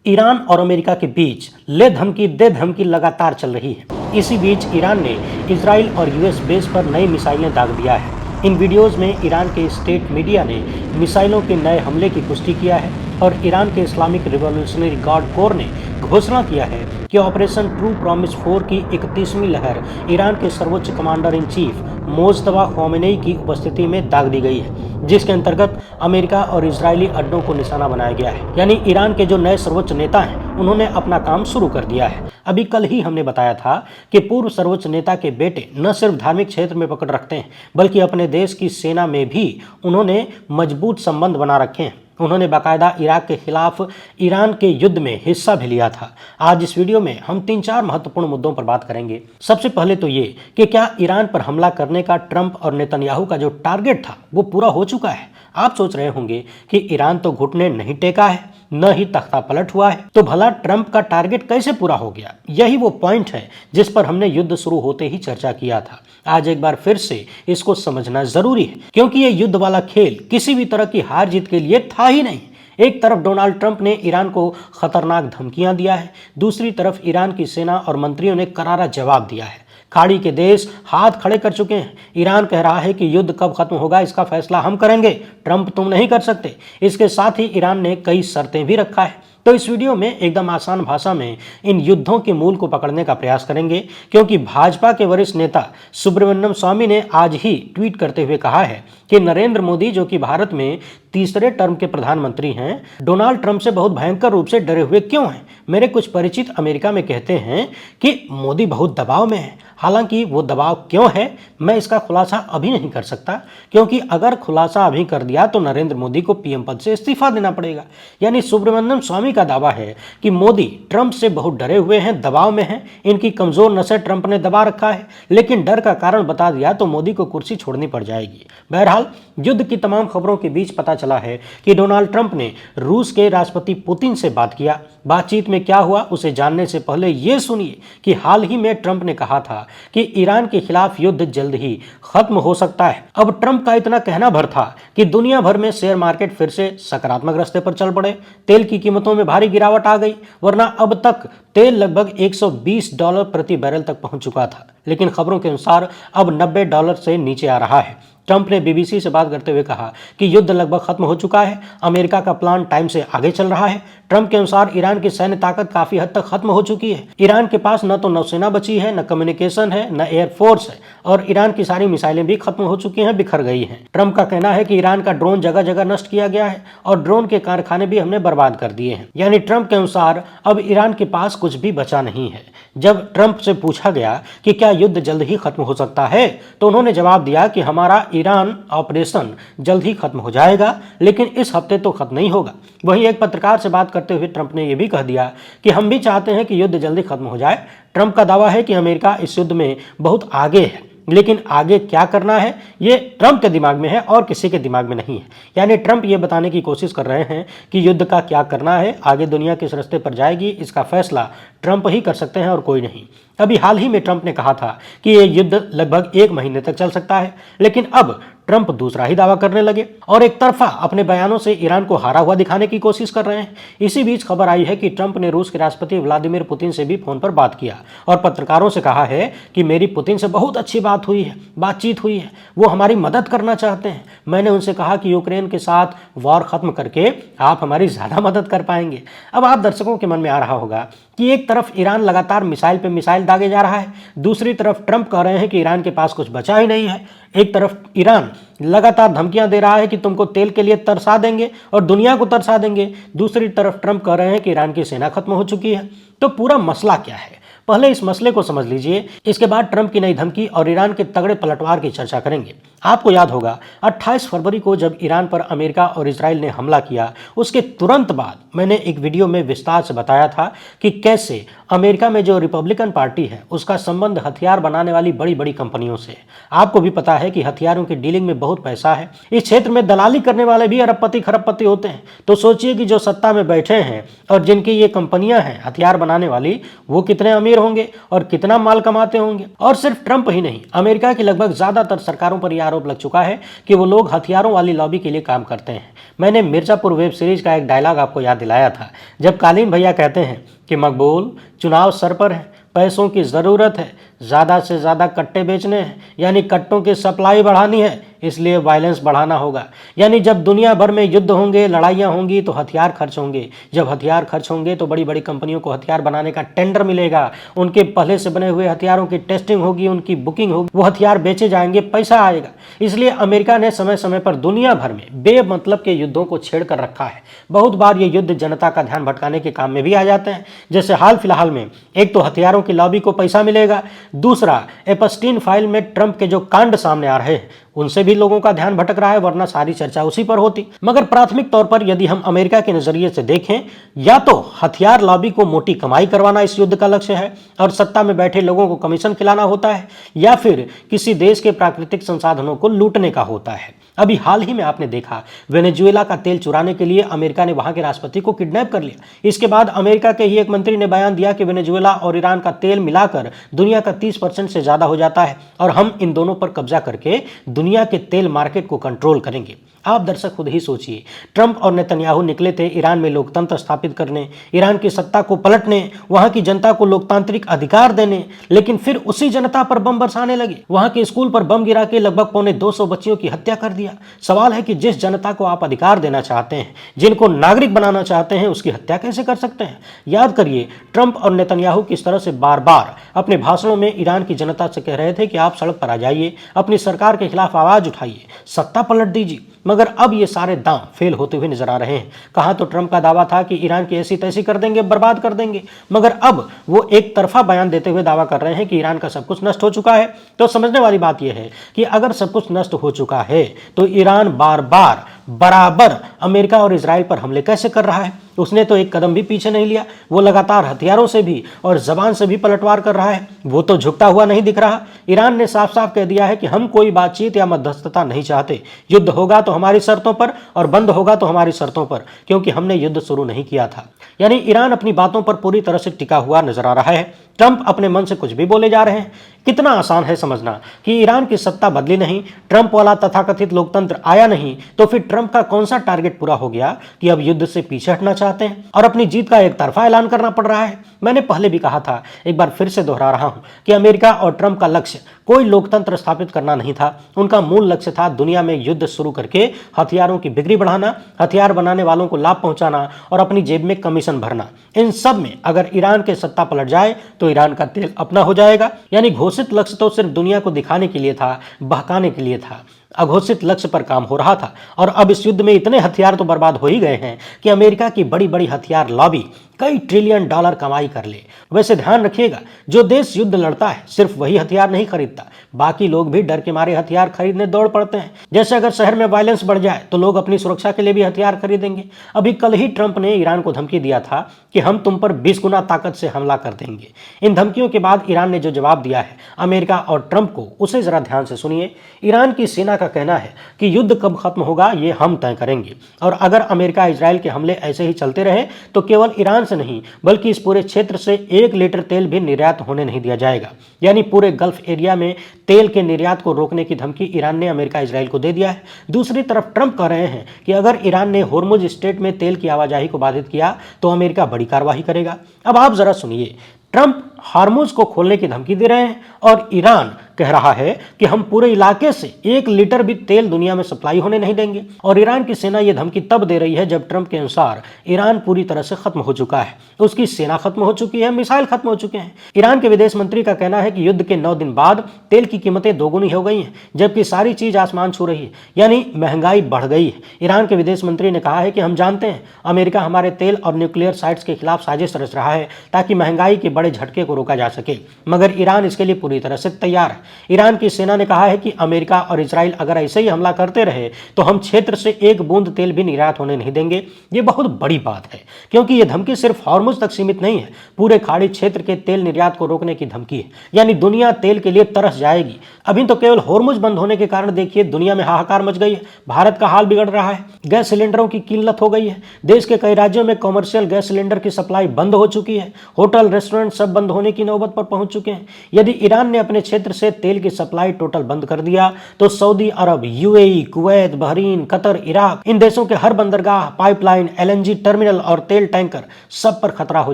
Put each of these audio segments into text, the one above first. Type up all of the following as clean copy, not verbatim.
Iran और America के बीच ले धमकी दे धमकी लगातार चल रही है। इसी बीच ईरान ने इजराइल और यूएस बेस पर नई मिसाइलें दाग दिया है। इन वीडियोस में ईरान के स्टेट मीडिया ने मिसाइलों के नए हमले की पुष्टि किया है और ईरान के इस्लामिक रिवॉल्यूशनरी गार्ड कोर ने घोषणा किया है कि ऑपरेशन ट्रू प्रॉमिस 4 की 31वीं लहर ईरान के सर्वोच्च commander in chief Mojtaba Khamenei की उपस्थिति में दाग दी गई है, जिसके अंतर्गत अमेरिका और इजरायली अड्डों को निशाना बनाया गया है। यानी ईरान के जो नए सर्वोच्च नेता हैं उन्होंने अपना काम शुरू कर दिया है। अभी कल ही हमने बताया था कि पूर्व सर्वोच्च नेता के बेटे न सिर्फ धार्मिक क्षेत्र में पकड़ रखते हैं बल्कि अपने देश की सेना में भी उन्होंने मजबूत संबंध बना रखे हैं। उन्होंने बाकायदा इराक के खिलाफ ईरान के युद्ध में हिस्सा भी लिया था। आज इस वीडियो में हम 3-4 महत्वपूर्ण मुद्दों पर बात करेंगे। सबसे पहले तो ये कि क्या ईरान पर हमला करने का ट्रंप और नेतन्याहू का जो टारगेट था वो पूरा हो चुका है। आप सोच रहे होंगे कि ईरान तो घुटने नहीं टेका है, न ही तख्ता पलट हुआ है, तो भला ट्रंप का टारगेट कैसे पूरा हो गया। यही वो पॉइंट है जिस पर हमने युद्ध शुरू होते ही चर्चा किया था। आज एक बार फिर से इसको समझना जरूरी है, क्योंकि ये युद्ध वाला खेल किसी भी तरह की हार जीत के लिए था ही नहीं। एक तरफ डोनाल्ड ट्रंप ने ईरान को खतरनाक धमकियां दिया है, दूसरी तरफ ईरान की सेना और मंत्रियों ने करारा जवाब दिया है। खाड़ी के देश हाथ खड़े कर चुके हैं। ईरान कह रहा है कि युद्ध कब खत्म होगा इसका फैसला हम करेंगे, ट्रंप तुम नहीं कर सकते। इसके साथ ही ईरान ने कई शर्तें भी रखा है। तो इस वीडियो में एकदम आसान भाषा में इन युद्धों के मूल को पकड़ने का प्रयास करेंगे, क्योंकि भाजपा के वरिष्ठ नेता सुब्रमण्यम स्वामी ने आज ही ट्वीट करते हुए कहा है कि नरेंद्र मोदी, जो कि भारत में तीसरे टर्म के प्रधानमंत्री हैं, डोनाल्ड ट्रंप से बहुत भयंकर रूप से डरे हुए क्यों हैं। मेरे कुछ परिचित अमेरिका में कहते हैं कि मोदी बहुत दबाव में है। हालांकि वो दबाव क्यों है मैं इसका खुलासा अभी नहीं कर सकता, क्योंकि अगर खुलासा अभी कर दिया तो नरेंद्र मोदी को पीएम पद से इस्तीफा देना पड़ेगा। यानी सुब्रमण्यम स्वामी का दावा है कि मोदी ट्रंप से बहुत डरे हुए हैं, दबाव में हैं, इनकी कमजोर नसें ट्रंप ने दबा रखा है, लेकिन डर का कारण बता दिया तो मोदी को कुर्सी छोड़नी पड़ जाएगी। बहरहाल युद्ध की तमाम खबरों के बीच पता चला है कि डोनाल्ड ट्रंप ने रूस के राष्ट्रपति पुतिन से बात किया। बातचीत में क्या हुआ उसे जानने से पहले ये सुनिए कि हाल ही में ट्रंप ने कहा था कि ईरान के खिलाफ युद्ध जल्द ही खत्म हो सकता है। अब ट्रंप का इतना कहना भर था कि दुनिया भर में शेयर मार्केट फिर से सकारात्मक रास्ते पर चल पड़े, तेल की कीमतों में भारी गिरावट आ गई, वरना अब तक तेल लगभग $120 प्रति बैरल तक पहुंच चुका था, लेकिन खबरों के अनुसार अब $90 से नीचे आ रहा है। ट्रंप ने बीबीसी से बात करते हुए कहा कि युद्ध लगभग खत्म हो चुका है, अमेरिका का प्लान टाइम से आगे चल रहा है। ट्रंप के अनुसार ईरान की सैन्य ताकत काफी हद तक खत्म हो चुकी है। ईरान के पास न तो नौसेना बची है, न कम्युनिकेशन है, न एयरफोर्स है, और ईरान की सारी मिसाइलें भी खत्म हो चुकी हैं, बिखर गई हैं। ट्रंप का कहना है कि ईरान का ड्रोन जगह जगह नष्ट किया गया है और ड्रोन के कारखाने भी हमने बर्बाद कर दिए हैं। यानी ट्रंप के अनुसार अब ईरान के पास कुछ भी बचा नहीं है। जब ट्रंप से पूछा गया कि क्या युद्ध जल्द ही खत्म हो सकता है, तो उन्होंने जवाब दिया कि हमारा ईरान ऑपरेशन जल्द ही खत्म हो जाएगा, लेकिन इस हफ्ते तो खत्म नहीं होगा। वहीं एक पत्रकार से बात करते हुए ट्रंप ने यह भी कह दिया कि हम भी चाहते हैं कि युद्ध जल्दी खत्म हो जाए। ट्रंप का दावा है कि अमेरिका इस युद्ध में बहुत आगे है, लेकिन आगे क्या करना है ये ट्रंप के दिमाग में है और किसी के दिमाग में नहीं है। यानी ट्रंप ये बताने की कोशिश कर रहे हैं कि युद्ध का क्या करना है, आगे दुनिया किस रास्ते पर जाएगी, इसका फैसला ट्रंप ही कर सकते हैं और कोई नहीं। अभी हाल ही में ट्रंप ने कहा था कि ये युद्ध लगभग 1 महीने तक चल सकता है, लेकिन अब ट्रंप दूसरा ही दावा करने लगे और एक तरफा अपने बयानों से ईरान को हारा हुआ दिखाने की कोशिश कर रहे हैं। इसी बीच खबर आई है कि ट्रंप ने रूस के राष्ट्रपति व्लादिमीर पुतिन से भी फोन पर बात किया और पत्रकारों से कहा है कि मेरी पुतिन से बहुत अच्छी बातचीत हुई है, वो हमारी मदद करना चाहते हैं। मैंने उनसे कहा कि यूक्रेन के साथ वॉर खत्म करके आप हमारी ज्यादा मदद कर पाएंगे। अब आप दर्शकों के मन में आ रहा होगा कि एक तरफ ईरान लगातार मिसाइल पे मिसाइल दागे जा रहा है, दूसरी तरफ ट्रंप कह रहे हैं कि ईरान के पास कुछ बचा ही नहीं है। एक तरफ ईरान लगातार धमकियां दे रहा है कि तुमको तेल के लिए तरसा देंगे और दुनिया को तरसा देंगे, दूसरी तरफ ट्रंप कह रहे हैं कि ईरान की सेना खत्म हो चुकी है। तो पूरा मसला क्या है, पहले इस मसले को समझ लीजिए, इसके बाद ट्रंप की नई धमकी और ईरान के तगड़े पलटवार की चर्चा करेंगे। आपको याद होगा 28 फरवरी को जब ईरान पर अमेरिका और इजराइल ने हमला किया, उसके तुरंत बाद मैंने एक वीडियो में विस्तार से बताया था कि कैसे अमेरिका में जो रिपब्लिकन पार्टी है उसका संबंध हथियार बनाने वाली बड़ी बड़ी कंपनियों से। आपको भी पता है कि हथियारों की डीलिंग में बहुत पैसा है, इस क्षेत्र में दलाली करने वाले भी अरबपति खरबपति होते हैं। तो सोचिए कि जो सत्ता में बैठे हैं और जिनकी ये कंपनियां हैं हथियार बनाने वाली, वो कितने अमीर अमीर होंगे और कितना माल कमाते होंगे। और सिर्फ ट्रंप ही नहीं, अमेरिका की लगभग ज्यादातर सरकारों पर यह आरोप लग चुका है कि वो लोग हथियारों वाली लॉबी के लिए काम करते हैं। मैंने मिर्जापुर वेब सीरीज का एक डायलॉग आपको याद दिलाया था, जब कालीन भैया कहते हैं कि मकबूल, चुनाव सर पर है, पैसों की ज़रूरत है, ज़्यादा से ज़्यादा कट्टे बेचने हैं, यानी कट्टों की सप्लाई बढ़ानी है, इसलिए वायलेंस बढ़ाना होगा। यानी जब दुनिया भर में युद्ध होंगे, लड़ाइयाँ होंगी तो हथियार खर्च होंगे। जब हथियार खर्च होंगे तो बड़ी बड़ी कंपनियों को हथियार बनाने का टेंडर मिलेगा, उनके पहले से बने हुए हथियारों की टेस्टिंग होगी, उनकी बुकिंग होगी, वो हथियार बेचे जाएंगे, पैसा आएगा। इसलिए अमेरिका ने समय समय पर दुनिया भर में बेमतलब के युद्धों को छेड़ कर रखा है। बहुत बार ये युद्ध जनता का ध्यान भटकाने के काम में भी आ जाते हैं। जैसे हाल फिलहाल में एक तो हथियारों की लॉबी को पैसा मिलेगा, दूसरा एपस्टीन फाइल में ट्रंप के जो कांड सामने आ रहे हैं उनसे भी लोगों का ध्यान भटक रहा है, वरना सारी चर्चा उसी पर होती। मगर प्राथमिक तौर पर यदि हम अमेरिका के नजरिए से देखें, या तो हथियार लॉबी को मोटी कमाई करवाना इस युद्ध का लक्ष्य है और सत्ता में बैठे लोगों को कमीशन खिलाना होता है, या फिर किसी देश के प्राकृतिक संसाधनों को लूटने का होता है। अभी हाल ही में आपने देखा, वेनेजुएला का तेल चुराने के लिए अमेरिका ने वहां के राष्ट्रपति को किडनैप कर लिया। इसके बाद अमेरिका के ही एक मंत्री ने बयान दिया कि वेनेजुएला और ईरान का तेल मिलाकर दुनिया का 30% से ज्यादा हो जाता है और हम इन दोनों पर कब्जा करके दुनिया के तेल मार्केट को कंट्रोल करेंगे। आप दर्शक खुद ही सोचिए, ट्रंप और नेतन्याहू निकले थे ईरान में लोकतंत्र स्थापित करने, ईरान की सत्ता को पलटने, वहां की जनता को लोकतांत्रिक अधिकार देने, लेकिन फिर उसी जनता पर बम बरसाने लगे। वहां के स्कूल पर बम गिरा के लगभग 250 बच्चियों की हत्या कर दिया। सवाल है कि जिस जनता को आप अधिकार देना चाहते हैं, जिनको नागरिक बनाना चाहते हैं, उसकी हत्या कैसे कर सकते हैं? याद करिए, ट्रंप और नेतन्याहू किस तरह से बार बार अपने भाषणों में ईरान की जनता से कह रहे थे कि आप सड़क पर आ जाइए, अपनी सरकार के खिलाफ आवाज उठाइए, सत्ता पलट दीजिए। मगर अब ये सारे दांव फेल होते हुए नजर आ रहे हैं। कहाँ तो ट्रंप का दावा था कि ईरान की ऐसी तैसी कर देंगे, बर्बाद कर देंगे, मगर अब वो एक तरफा बयान देते हुए दावा कर रहे हैं कि ईरान का सब कुछ नष्ट हो चुका है। तो समझने वाली बात यह है कि अगर सब कुछ नष्ट हो चुका है तो ईरान बार बार बराबर अमेरिका और इजराइल पर हमले कैसे कर रहा है? उसने तो एक कदम भी पीछे नहीं लिया, वो लगातार हथियारों से भी और जबान से भी पलटवार कर रहा है, वो तो झुकता हुआ नहीं दिख रहा। ईरान ने साफ साफ कह दिया है कि हम कोई बातचीत या मध्यस्थता नहीं चाहते, युद्ध होगा तो हमारी शर्तों पर और बंद होगा तो हमारी शर्तों पर, क्योंकि हमने युद्ध शुरू नहीं किया था। यानी ईरान अपनी बातों पर पूरी तरह से टिका हुआ नजर आ रहा है। ट्रंप अपने मन से कुछ भी बोले जा रहे हैं। कितना आसान है समझना कि ईरान की सत्ता बदली नहीं, ट्रंप वाला तथाकथित लोकतंत्र आया नहीं, तो फिर ट्रंप का कौन सा टारगेट पूरा हो गया कि अब युद्ध से पीछे हटना चाहते हैं और अपनी जीत का एक तरफा ऐलान करना पड़ रहा है। मैंने पहले भी कहा था, एक बार फिर से दोहरा रहा हूं कि अमेरिका और ट्रंप का लक्ष्य कोई लोकतंत्र स्थापित करना नहीं था। उनका मूल लक्ष्य था दुनिया में युद्ध शुरू करके हथियारों की बिक्री बढ़ाना, हथियार बनाने वालों को लाभ पहुंचाना और अपनी जेब में कमीशन भरना। इन सब में अगर ईरान के सत्ता पलट जाए तो ईरान का तेल अपना हो जाएगा। यानी घोषित लक्ष्य तो सिर्फ दुनिया को दिखाने के लिए था, बहकाने के लिए था। अघोषित लक्ष्य पर काम हो रहा था और अब इस युद्ध में इतने हथियार तो बर्बाद हो ही गए हैं कि अमेरिका की बड़ी बड़ी हथियार लॉबी कई ट्रिलियन डॉलर कमाई कर ले। वैसे ध्यान रखिएगा, जो देश युद्ध लड़ता है सिर्फ वही हथियार नहीं खरीदता, बाकी लोग भी डर के मारे हथियार खरीदने दौड़ पड़ते हैं। जैसे अगर शहर में वायलेंस बढ़ जाए तो लोग अपनी सुरक्षा के लिए भी हथियार खरीदेंगे। अभी कल ही ट्रंप ने ईरान को धमकी दिया था कि हम तुम पर 20 गुना ताकत से हमला कर देंगे। इन धमकियों के बाद ईरान ने जो जवाब दिया है अमेरिका और ट्रंप को, उसे जरा ध्यान से सुनिए। ईरान की सेना का कहना है कि युद्ध कब खत्म होगा ये हम तय करेंगे, और अगर अमेरिका इजराइल के हमले ऐसे ही चलते रहे तो केवल ईरान से नहीं बल्कि इस पूरे क्षेत्र से 1 लीटर तेल भी निर्यात होने नहीं दिया जाएगा। यानी पूरे गल्फ एरिया में तेल के निर्यात को रोकने की धमकी ईरान ने अमेरिका इजराइल को दे दिया है। दूसरी तरफ ट्रंप कह रहे हैं कि अगर ईरान ने होर्मुज स्ट्रेट में तेल की आवाजाही को बाधित किया तो अमेरिका बड़ी कार्रवाई करेगा। अब आप जरा सुनिए, ट्रंप हार्मुज को खोलने की धमकी दे रहे हैं और ईरान कह रहा है कि हम पूरे इलाके से 1 लीटर भी तेल दुनिया में सप्लाई होने नहीं देंगे। और ईरान की सेना यह धमकी तब दे रही है जब ट्रंप के अनुसार ईरान पूरी तरह से खत्म हो चुका है, उसकी सेना खत्म हो चुकी है, मिसाइल खत्म हो चुके हैं। ईरान के विदेश मंत्री का कहना है कि युद्ध के 9 दिन बाद तेल की कीमतें दोगुनी हो गई हैं, जबकि सारी चीज आसमान छू रही है, यानी महंगाई बढ़ गई है। ईरान के विदेश मंत्री ने कहा है कि हम जानते हैं अमेरिका हमारे तेल और न्यूक्लियर साइट्स के खिलाफ साजिश रच रहा है ताकि महंगाई के बड़े झटके को रोका जा सके, मगर ईरान इसके लिए पूरी तरह से तैयार है। ईरान की सेना ने कहा है कि अमेरिका और इजराइल अगर ऐसे ही हमला करते रहे तो हम क्षेत्र से 1 बूंद तेल भी निर्यात होने नहीं देंगे। ये बहुत बड़ी बात है, क्योंकि ये धमकी सिर्फ हॉर्मुज तक सीमित नहीं है, पूरे खाड़ी क्षेत्र के तेल निर्यात को रोकने की धमकी है। यानी दुनिया तेल के लिए तरस जाएगी। अभी तो केवल हॉर्मुज बंद होने के कारण देखिए दुनिया में हाहाकार मच गई है, भारत का हाल बिगड़ रहा है, गैस सिलेंडरों की किल्लत हो गई है, देश के कई राज्यों में कॉमर्शियल गैस सिलेंडर की सप्लाई बंद हो चुकी है, होटल रेस्टोरेंट सब बंद होने की नौबत पर पहुंच चुके हैं। यदि ईरान ने अपने क्षेत्र से तेल की सप्लाई टोटल बंद कर दिया तो Saudi Arab, UAE, Kuwait, Bahrain, Qatar, Iraq, इन देशों के हर बंदरगाह, पाइपलाइन, एलएनजी टर्मिनल और तेल टैंकर सब पर खतरा हो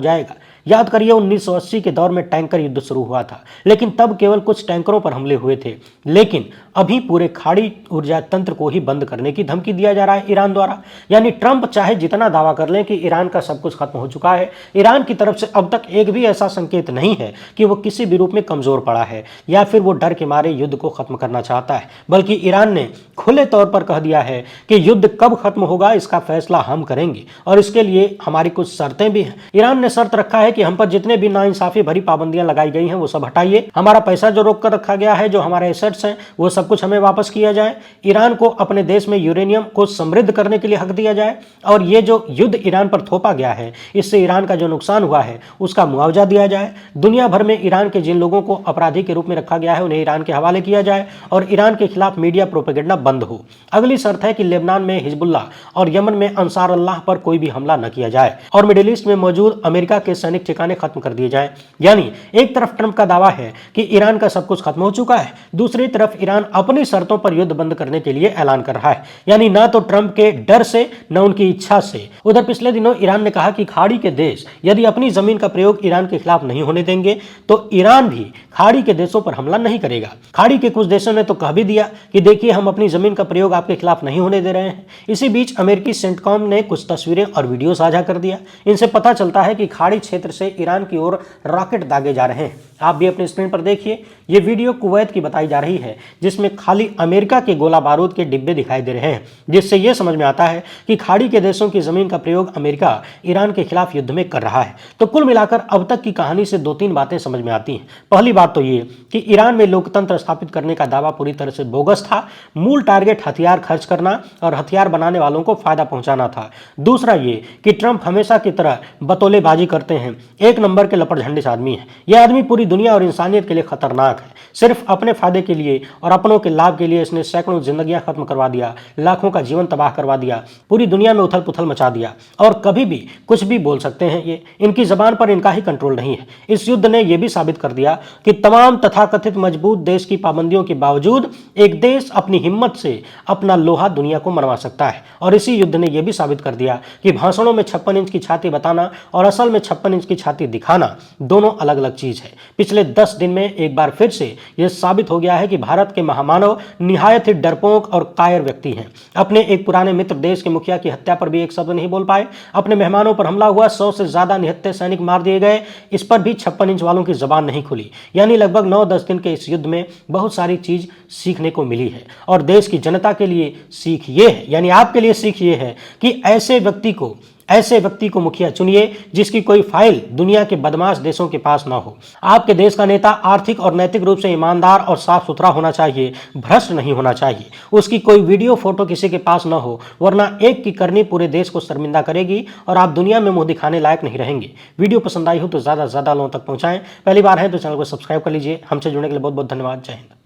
जाएगा। याद करिए 1980 के दौर में टैंकर युद्ध शुरू हुआ था, लेकिन तब केवल कुछ टैंकरों पर हमले हुए थे। लेकिन अभी पूरे खाड़ी ऊर्जा तंत्र को ही बंद करने की धमकी दिया जा रहा है ईरान द्वारा। यानी ट्रंप चाहे जितना दावा कर लें कि ईरान का सब कुछ खत्म हो चुका है, ईरान की तरफ से अब तक एक भी ऐसा संकेत नहीं है कि वो किसी भी रूप में कमजोर पड़ा है या फिर वो डर के मारे युद्ध को खत्म करना चाहता है। बल्कि ईरान ने खुले तौर पर कह दिया है कि युद्ध कब खत्म होगा इसका फैसला हम करेंगे और इसके लिए हमारी कुछ शर्तें भी हैं। ईरान ने शर्त रखा है कि हम पर जितने भी नाइंसाफी भरी पाबंदियां लगाई गई हैं वो सब हटाइए, हमारा पैसा जो रोक कर रखा गया है, जो हमारे एसेट्स हैं वो सब कुछ हमें वापस किया जाए, ईरान को अपने देश में यूरेनियम को समृद्ध करने के लिए हक दिया जाए और ये जो युद्ध ईरान पर थोपा गया है इससे ईरान का जो नुकसान हुआ है उसका मुआवजा दिया जाए। दुनिया भर में ईरान के जिन लोगों को अपराधी के रूप में रखा गया है उन्हें ईरान के हवाले किया जाए और ईरान के खिलाफ मीडिया प्रोपेगेंडा बंद हो। अगली शर्त है कि लेबनान में हिजबुल्लाह और यमन में अंसार अल्लाह पर कोई भी हमला न किया जाए और मिडिल ईस्ट में मौजूद अमेरिका के सैनिक ठिकाने खत्म कर दिए जाएं। यानी एक तरफ ट्रंप का दावा है कि ईरान का सब कुछ खत्म हो चुका है, दूसरी तरफ ईरान अपनी शर्तों पर युद्ध बंद करने के लिए ऐलान कर रहा है। यानी ना तो ट्रंप के डर से न उनकी इच्छा से। उधर पिछले दिनों ईरान ने कहा कि खाड़ी के देश यदि अपनी जमीन का प्रयोग ईरान के खिलाफ नहीं होने देंगे तो ईरान भी खाड़ी के देशों पर हमला नहीं करेगा। खाड़ी के कुछ देशों ने तो कह भी दिया कि देखिए हम अपनी जमीन का प्रयोग आपके खिलाफ नहीं होने दे रहे हैं। इसी बीच अमेरिकी सेंटकॉम ने कुछ तस्वीरें और वीडियो साझा कर दिया। इनसे पता चलता है कि खाड़ी क्षेत्र से ईरान की ओर रॉकेट दागे जा रहे हैं। आप भी अपनी स्क्रीन पर देखिए, ये वीडियो कुवैत की बताई जा रही है जिसमें खाली अमेरिका के गोला बारूद के डिब्बे दिखाई दे रहे हैं, जिससे यह समझ में आता है कि खाड़ी के देशों की जमीन का प्रयोग अमेरिका ईरान के खिलाफ युद्ध में कर रहा है। तो कुल मिलाकर अब तक की कहानी से दो तीन बातें समझ में आती हैं। पहली बात तो ये कि ईरान में लोकतंत्र स्थापित करने का दावा पूरी तरह से बोगस था। मूल टारगेट हथियार खर्च करना और हथियार बनाने वालों को फायदा पहुंचाना था। दूसरा ये कि ट्रंप हमेशा की तरह बतौलेबाजी करते हैं, एक नंबर के लपट झंडिस आदमी है। यह आदमी पूरी दुनिया और इंसानियत के लिए खतरनाक है। सिर्फ अपने फायदे के लिए और अपनों के लाभ के लिए इसने सैकड़ों जिंदगियां खत्म करवा दिया, लाखों का जीवन तबाह करवा दिया, पूरी दुनिया में उथल पुथल मचा दिया और कभी भी कुछ भी बोल सकते हैं। ये इनकी जबान पर इनका ही कंट्रोल नहीं है। इस युद्ध ने यह भी साबित कर दिया कि तमाम तथाकथित मजबूत देश की पाबंदियों के बावजूद एक देश अपनी हिम्मत से अपना लोहा दुनिया को मनवा सकता है। और इसी युद्ध ने यह भी साबित कर दिया कि भाषणों में 56 इंच की छाती बताना और असल में 56 इंच की छाती दिखाना दोनों अलग अलग चीज है। पिछले 10 दिन में एक बार फिर से यह साबित हो गया है कि भारत के महामानव निहायत ही डरपोक और कायर व्यक्ति हैं। अपने एक पुराने मित्र देश के मुखिया की हत्या पर भी एक शब्द नहीं बोल पाए। अपने मेहमानों पर हमला हुआ, 100 से ज्यादा निहत्थे सैनिक मार दिए गए, इस पर भी 56 इंच वालों की जबान नहीं खुली। यानी लगभग 9-10 दिन के इस युद्ध में बहुत सारी चीज सीखने को मिली है और देश की जनता के लिए सीख ये है, यानी आपके लिए सीख ये है कि ऐसे व्यक्ति को मुखिया चुनिए जिसकी कोई फाइल दुनिया के बदमाश देशों के पास ना हो। आपके देश का नेता आर्थिक और नैतिक रूप से ईमानदार और साफ सुथरा होना चाहिए, भ्रष्ट नहीं होना चाहिए। उसकी कोई वीडियो फोटो किसी के पास ना हो, वरना एक की करनी पूरे देश को शर्मिंदा करेगी और आप दुनिया में मुंह दिखाने लायक नहीं रहेंगे। वीडियो पसंद आई हो तो ज्यादा से ज्यादा लोगों तक पहुंचाएं। पहली बार है तो चैनल को सब्सक्राइब कर लीजिए। हमसे जुड़ने के लिए बहुत बहुत धन्यवाद। जय हिंद।